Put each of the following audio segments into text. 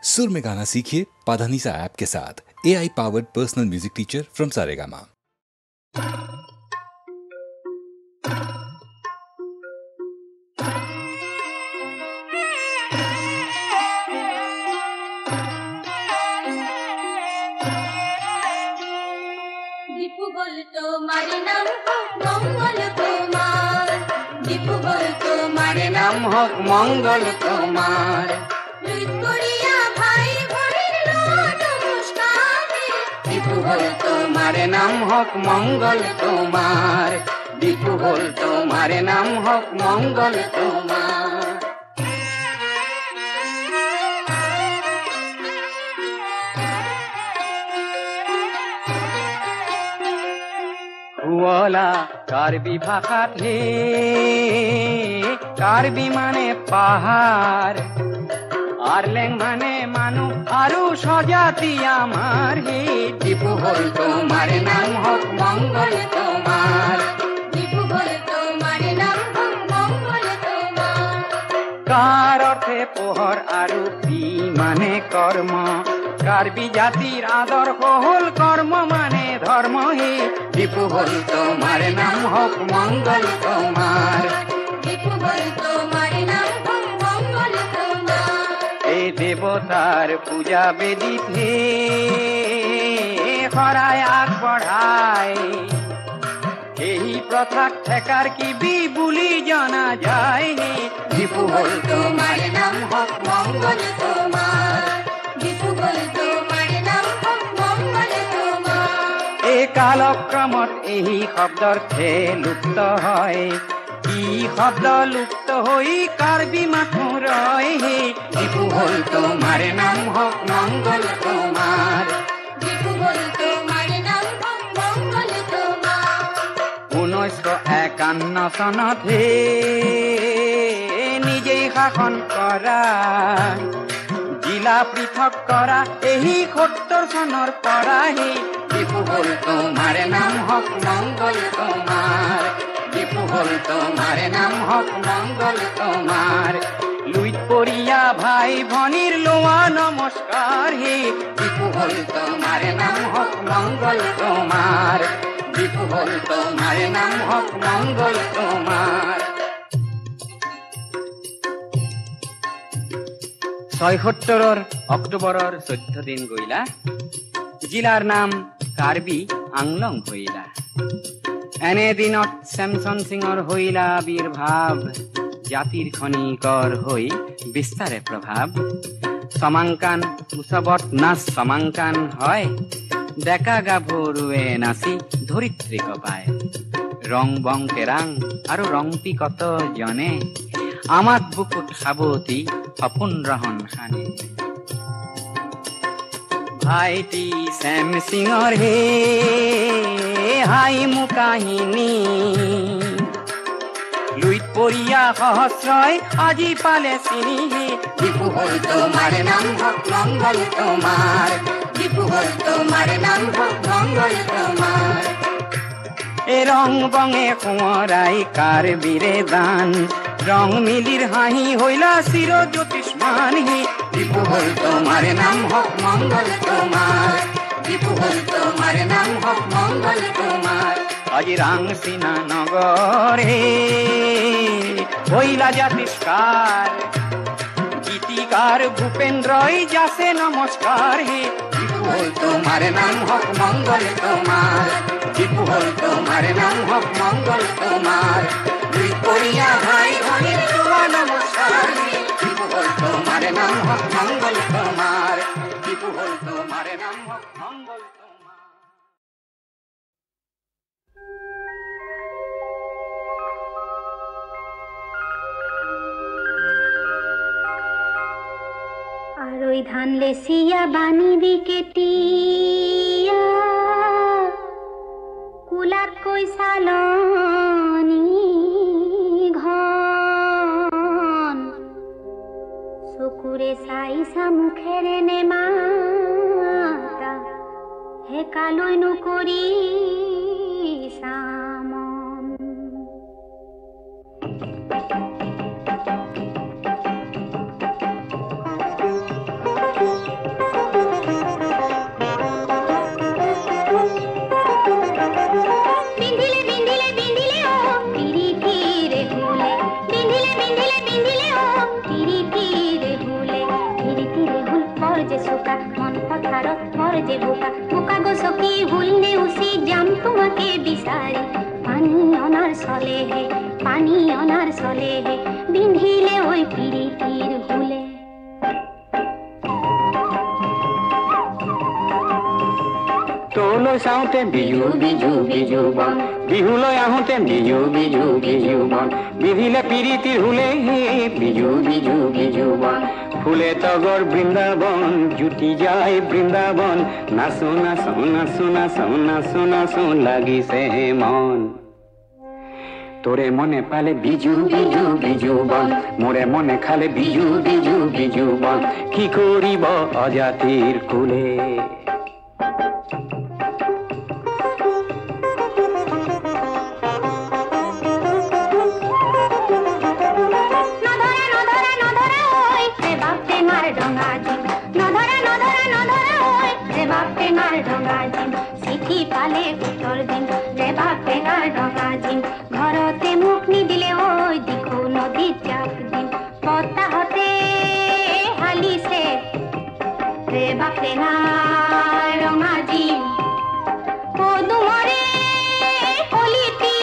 सुर में गाना सीखिए पाधानीसा ऐप के साथ। AI powered personal music teacher from Saregama. नाम होक मंगल तुम्हार तुम्हारे नाम होक मंगल तुम्हार दीपू बोल तुम्हारे नाम होक मंगल तुम्हार हुआला कार्बी भाषा थे कार्बी माने पाहाड़ आरलेंग माने मानु आरु सजाती आमार ही दीपू बोल तुम्हारे नाम होक मंगल तुम्हार दीपू बोल तुम्हारे नाम होक मंगल तुम्हार कार अर्थे पोहर आरु पी माने कर्म कार्बी जातिर आदर्श हल कर्म माने धर्म ही दीपू बोल तुम्हारे नाम होक मंगल तुम्हार दीपू बोल तुम्हारे नाम होक मंगल तुम्हार ए देवतार पूजा बेदी थे खराय आग बढ़ाए यही प्रथा ठेकार की भी बुली जाना जाए दीपू बोल तुम्हारे नाम होक मंगल तुम्हार दीपू बोल तुम्हारे नाम होक मंगल तुम्हार ए कालक्रमत यही शब्दर थे लुप्त है ই শব্দ লুপ্ত হই কার্বি মাথু রয়ে দীপু বল তোমার নাম হোক মঙ্গল তোমার দীপু বল তোমার নাম হোক মঙ্গল তোমার 1951 সনতে নিজেই শাসন করা জিলা পৃথক করা এই 70 সনৰ পৰাহি দীপু বল তোমার নাম হোক মঙ্গল তোমার दीपू बोल तुम्हारे नाम होक मंगल तुम्हार लुईत परिया भाई भनिर लोआ नमस्कार हे दीपू बोल तुम्हारे नाम होक मंगल तुम्हार दीपू बोल तुम्हारे नाम होक मंगल तुम्हार 76 অক্টোবৰৰ 14 দিন গইলা জিলাৰ নাম কাৰ্বি আংলং হইলা এনে দিনত স্যামসন সিংৰ হইলা আবিৰ্ভাৱ জাতিৰ খনিকৰ হৈ বিস্তাৰে প্ৰভাৱ সমাংকান উৎসৱত নাচ সমাংকান হয় ডেকা গাভৰুৱে নাচি ধৰিত্ৰীক পায় ৰং বং কেৰাং আৰু ৰংপি কত জনে আমাত বুকুত সাবতি সপোন ৰহন খানে ভাইটি শ্যাম সিংৰ হে হাই মু কাহিনী লুইত পৰিয়া সহস্ৰই আজি পালে চিনি দীপু বল তোমার নাম হোক মঙ্গল তোমার দীপু বল তোমার নাম হোক মঙ্গল তোমার এ রং বঙে কোঁৱৰাই কাৰ্বিৰে দান রং মিলির হাঁহি হইলা চির জ্যোতিষ্মান হি দীপু বল তোমার নাম হোক মঙ্গল তোমার দীপু বল তোমার নাম হোক মঙ্গল তোমার আজি রাংসিনা নগরে হইলা জাতিষ্কার গীতিকার ভূপেন্দ্রই যাসে নমস্কার হে দীপু বল তোমার নাম হোক মঙ্গল তোমার দীপু বল তোমার নাম হোক মঙ্গল তোমার দুই করিয়া ভাই ভনির লোয়া নমস্কার হে দীপু বল তোমার নাম হোক মঙ্গল তোমার দীপু বল তোমার নাম হোক মঙ্গল তোমার আর ওই ধান লেসিয়া বানি দিকে টিয়া কুলাত কই সালনি ঘন চকুৰে চাইছা মুখেৰে নেমাতা হে কালৈ নকৰি চামন যে বোকা বোকা গো সখী হুল নেউসি যাম তোমাকে বিচাৰি পানী অনাৰ চলে হে পানী অনাৰ চলে হে বিন্ধিলে ওই পিৰিতিৰ হুলে তোলৈ চাওঁতে বিজু বিজু বিজু বন বিহুলৈ আহোঁতে বিজু বিজু বিজু বন বিধিলে পিৰিতিৰ হুলে হে বিজু বিজু বিজু বন ফুলে তগৰ বৃন্দাবন জুটি যায় বৃন্দাবন নাচো নাচো নাচো নাচো নাচো নাচো লাগিছে মন তোরে মনে পালে বিজু বিজু বিজু বন মোরে মনে খালে বিজু বিজু বিজু বন কি করিব অজাতির কুলে চিঠি পালে উত্তর দিন রে বাপে গার ডগা দিন ঘরতে মুখ নিদিলে ওই দিকু নদীর চাপ দিন পদ্মা হতে হালিছে রে বাপে গার রঙা দিন পদুমরে কলিতি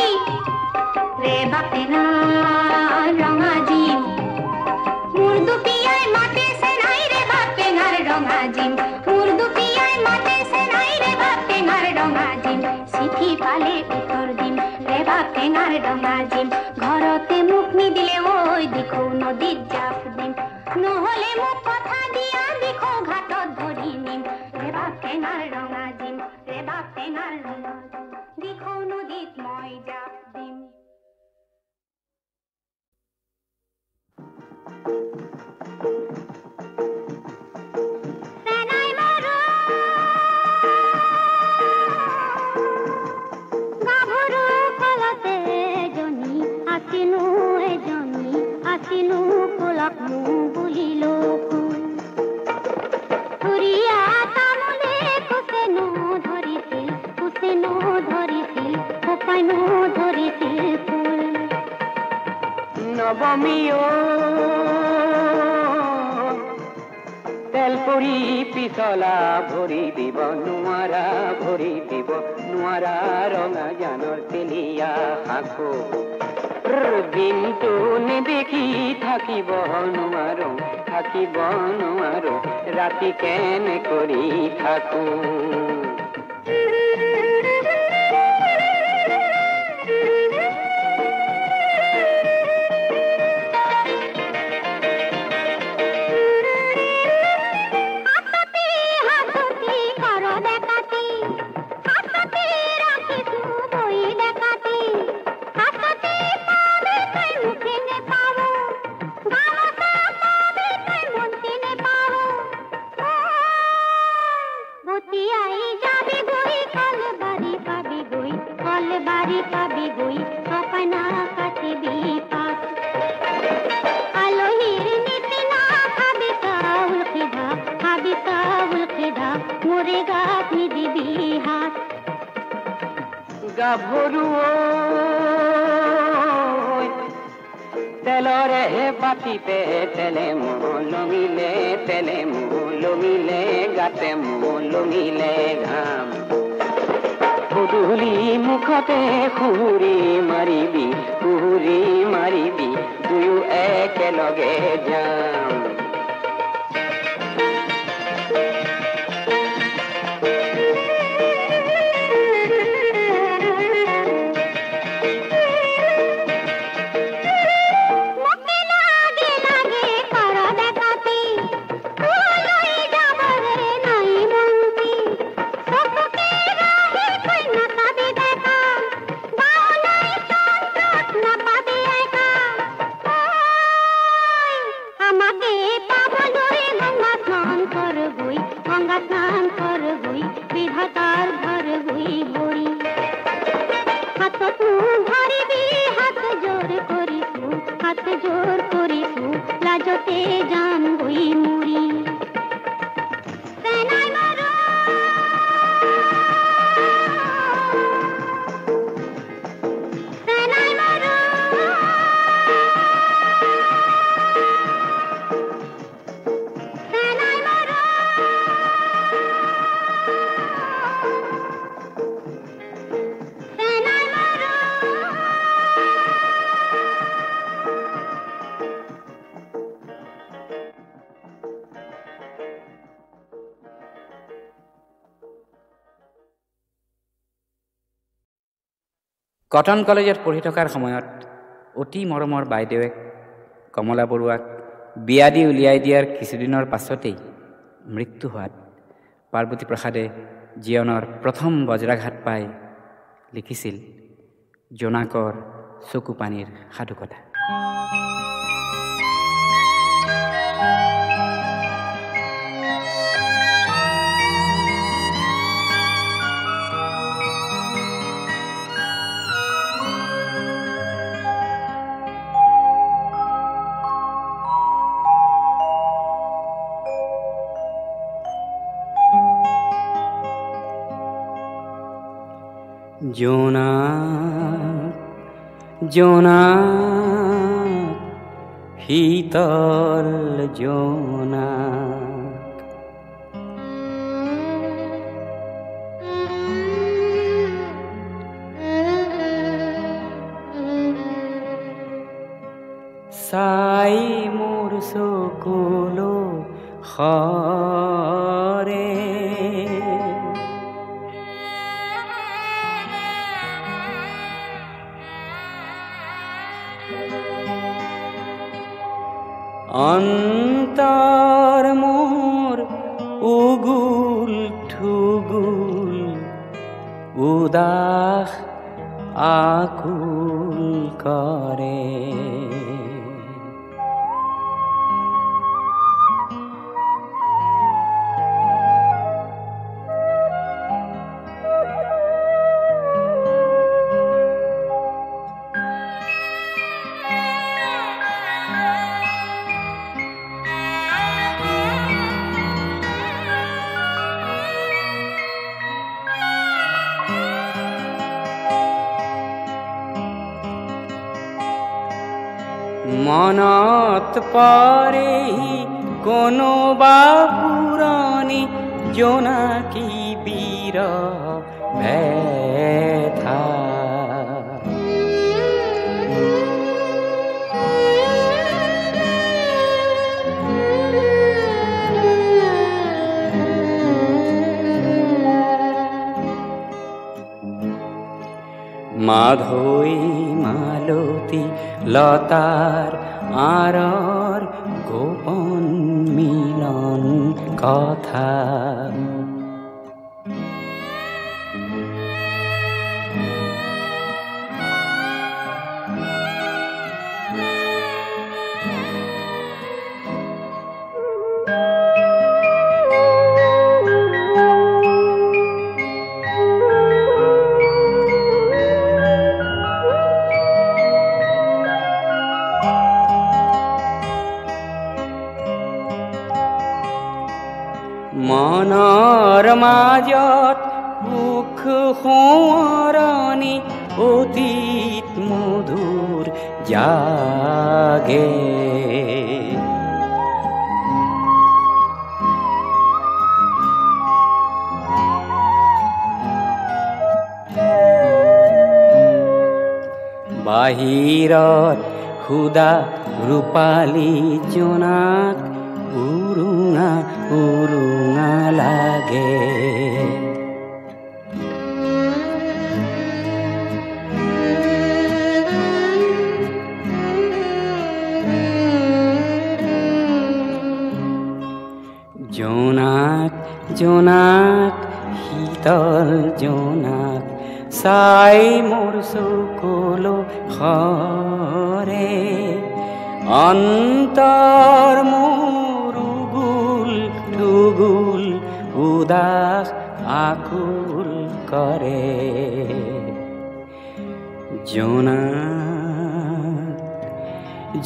রে বাপে গার রঙা দিন মুর্দু পিয়ায় মাতে সে নাই রে বাপে গার রঙা দিন মুর্দু পিয়ায় মাতে সে নাই রে বাপে গার রঙা দিন চিঠি পালে উত্তর দিন রে বাপে গার রঙা দিন ঘরতে মুখ নিদিলে ওই দেখো নদীর জাপ দিন নহলে মুখ কথা দিয়া দেখো ঘাটত ধরি নিম রে বাপে গার রঙা দিন রে বাপে গার রঙা দিন দেখো নদীত মই জাপ দিন আসিনু কোলাপ মু বুলিল ফুরিয়া তামলে কুসেনু ধরিছিল কোপাইনু ধরিছিল ফুল নবমীয় তেলপুরি পিছলা ভরি দিব নোৱাৰা ৰঙা জানৰ তেলিয়া শাখো দিনটো নেদেখি থাকিব নোৱাৰো ৰাতি কেনে কৰি থাকো তেলৰে বাতিতে তেলে লমিলে গাতে লমিলে ঘাম গধূলি মুখতে খুহুৰি মাৰিবি দুয়ো একেলগে যাম কটন কলেজত পঢ়ি থকাৰ সময়ত অতি মৰমৰ বাইদেৱে কমলা বৰুৱাক বিয়া দি উলিয়াই দিয়াৰ কিছুদিনৰ পাছতেই মৃত্যু হোৱাত পাৰ্বতী প্ৰসাদে জীৱনৰ প্ৰথম বজ্ৰাঘাত পাই লিখিছিল জোনাকৰ চকু পানীৰ সাধুকথা। জোনাক জোনাক শীতল জোনাক চাই মোৰ চকুলো সৰে অন্তৰ মোৰ উগুল ঠুগুল উদাস আকুল কৰে মনত পৰে কোনোবা পুৰণি জোনাকী বীৰ ভেথা মাধৈ মালতী লতাৰ আঁৰৰ গোপন মিলন কথা মনৰ মাজত সুখ সোঁৱৰণি অতীত মধুৰ জাগে বাহিৰত সুদা ৰূপালী জোনাক উৰুঙা উৰুঙা লাগে জোনাক জোনাক শীতল জোনাক চাই মোৰ চকুলো সৰে অন্তৰ মোৰ উগুল ঠুগুল উদাস আকুল কৰে জোনাক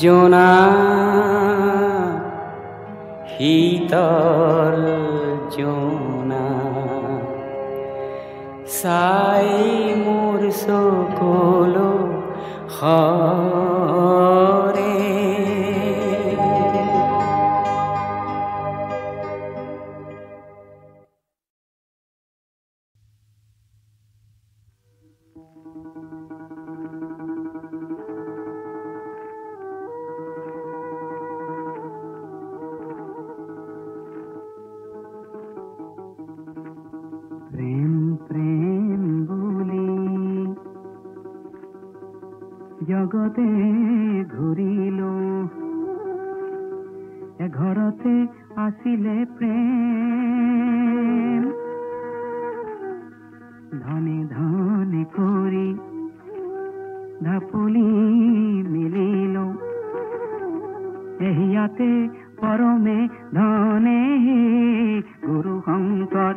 জোনাক শীতল জোনাক চাই মোৰ চকুলো সৰে জগতে ঘূৰিলো এঘৰতে আছিলে প্ৰেম ধনে ধনে কৰি ঢাপলি মিলিলো এহিয়াতে পৰমে ধনে গুৰু শংকৰ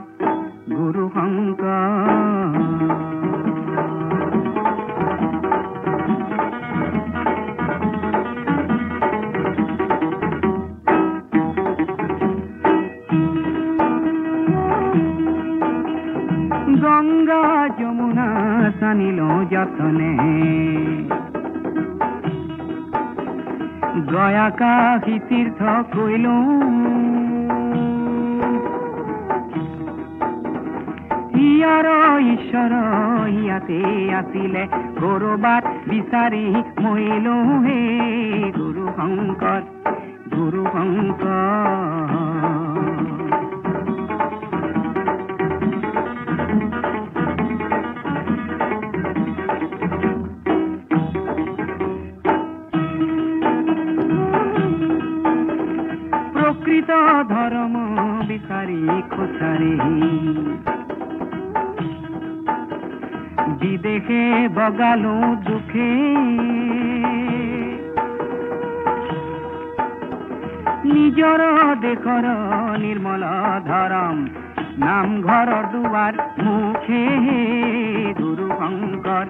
গঙ্গা যমুনা সানিলো যতনে গয়া কাশী তীৰ্থ কৰিলো ইয়াৰ ঈশ্বৰ ইয়াতে আছিলে কৰবাত বিচাৰি মৰিলো হে গুৰু শংকৰ প্ৰকৃত ধৰ্ম বিচাৰি খোচাৰি বিদেশে বগালো দুখে নিজৰ দেশৰ নিৰ্মল ধৰম নামঘৰৰ দুৱাৰ মুখে গুৰু শংকৰ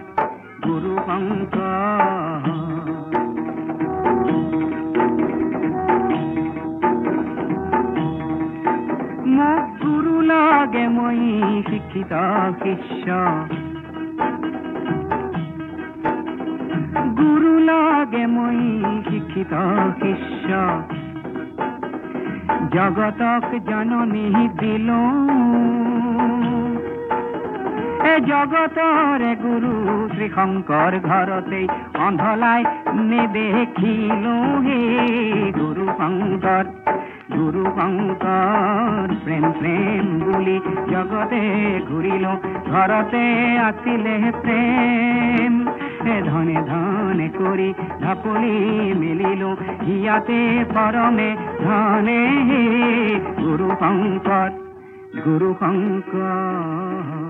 মোক গুৰু লাগে মই শিক্ষিত শিষ্য গুৰু লাগে মই শিক্ষিত শিষ্য জগতক জননী দিলো এ জগতৰে গুৰু শ্ৰীশংকৰ ঘৰতে অন্ধলাই নেদেখিলো হে গুৰু শংকৰ প্ৰেম বুলি জগতে ঘূৰিলো ঘৰতে আছিলে প্ৰেম ধনে ধনে কৰি ঢাপলি মিলিলো ইয়াতে পৰমে ধনে গুৰু শংকৰ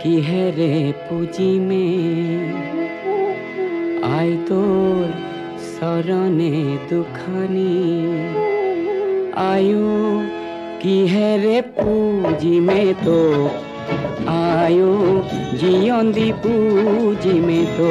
किहरे पूजी में आई तोर सरने दुखनी आयो किहरे पूजी में तो आयो जियोंदी पूजी में तो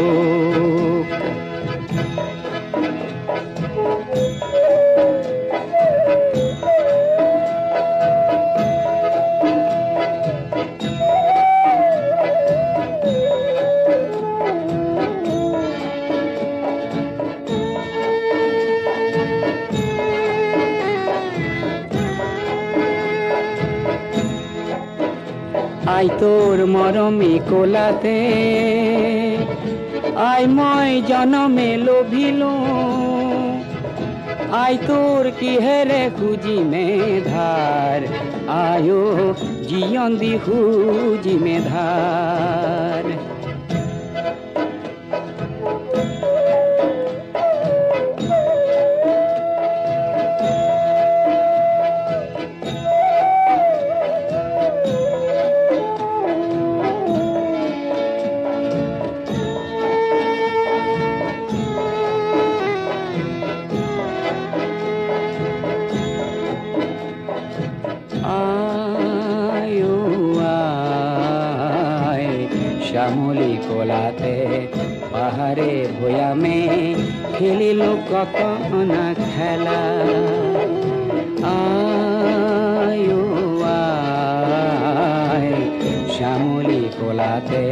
আই তোর মরমে কোলাতে আই মই জনমে লোভিলো আই তোর কিহেরে খুঁজি মে ধার আয়ো জিয়ন্দি খুঁজি মে ধার শ্যামলী কোলাতে পাহাড়ে ভয়ামে খেলিলো কত না খেলা আয় শ্যামলি কোলাতে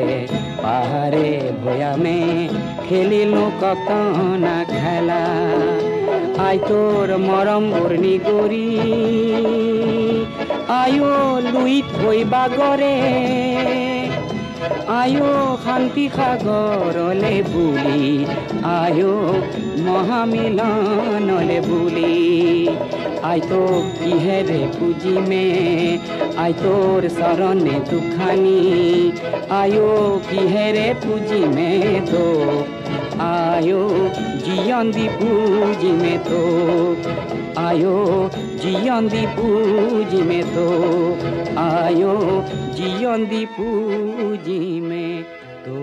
পাহাড়ে ভয়ামে খেলিলো কত না খেলা। আই তোর মরম বর্ণি গরি আয়ো লুই থৈ বাগরে, আয়ো শান্তি সাগৰলে বুলি, আয়ো মহামিলনলে বুলি। আই তো কিহেৰে পুজিমে আই তোৰ চৰণে দুখানি, আয়ো কিহেৰে পুজিমে তো, আয়ো জিয়ন্দি পুজিমে তো, আয়ো জিয়ন্দি পুজিমে তো, আয়ো জিয়ন্দি পুজিমে তো।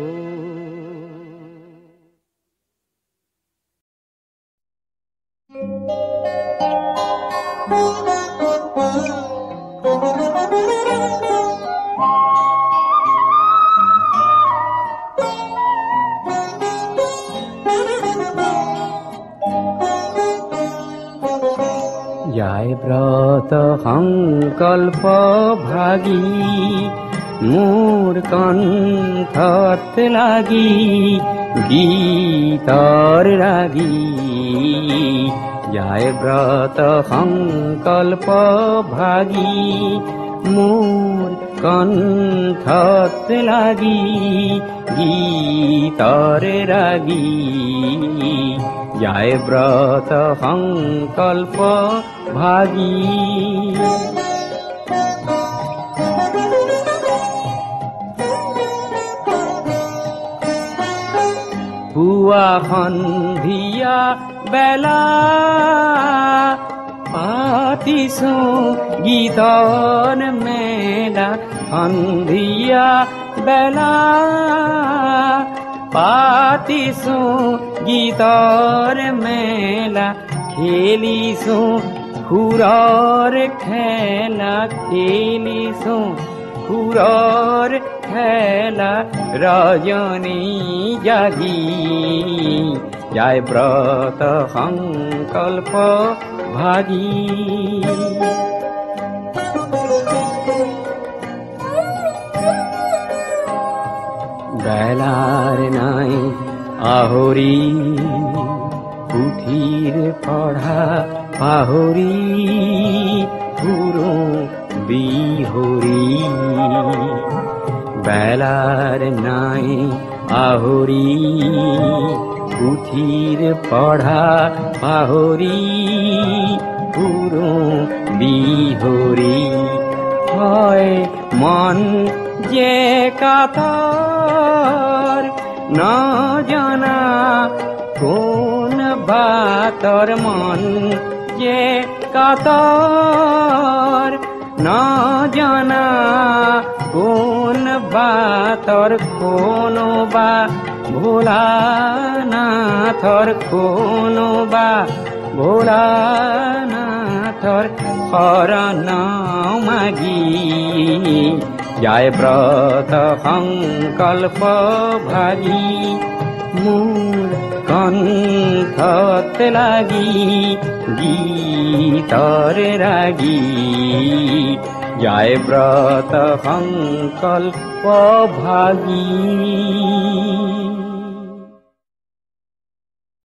যায় ব্রত সংকল্প ভাগি মোৰ কণ্ঠত লাগি গীতৰ ৰাগি। যায় ব্ৰত সংকল্প ভাগি মোৰ কণ্ঠত লাগি গীতৰ ৰাগি। যায় ব্ৰত সংকল্প ভাগি। পুৱা সন্ধিয়া বেলা পাতিছো গীতৰ মেলা, সন্ধিয়া বেলা পাতিছো গীতৰ মেলা, খেলিছো সুৰৰ খেলা, খেলিছো সুৰৰ খেলা, ৰজনী জাগি। যায় ব্রত সংকল্প ভাগি। বেলার নাই আহরি পুথির পড়া পাহরি, পুরো বিহরি। বেলার নাই আহরি পুথির পড়া পাহরি, পুরো বিহরি। হয় মন যে কাতর না জানা কোন বাতর, মন যে কাতর না জানা কোন বাতর, কোনো বা ভোলানাথর, কোনো বা ভোলানাথর শরণ মাগি। যায় ব্রত সংকল্প ভাগি মোৰ কণ্ঠত লাগি গীতৰ ৰাগি। যায় ব্ৰত সংকল্প ভাগি।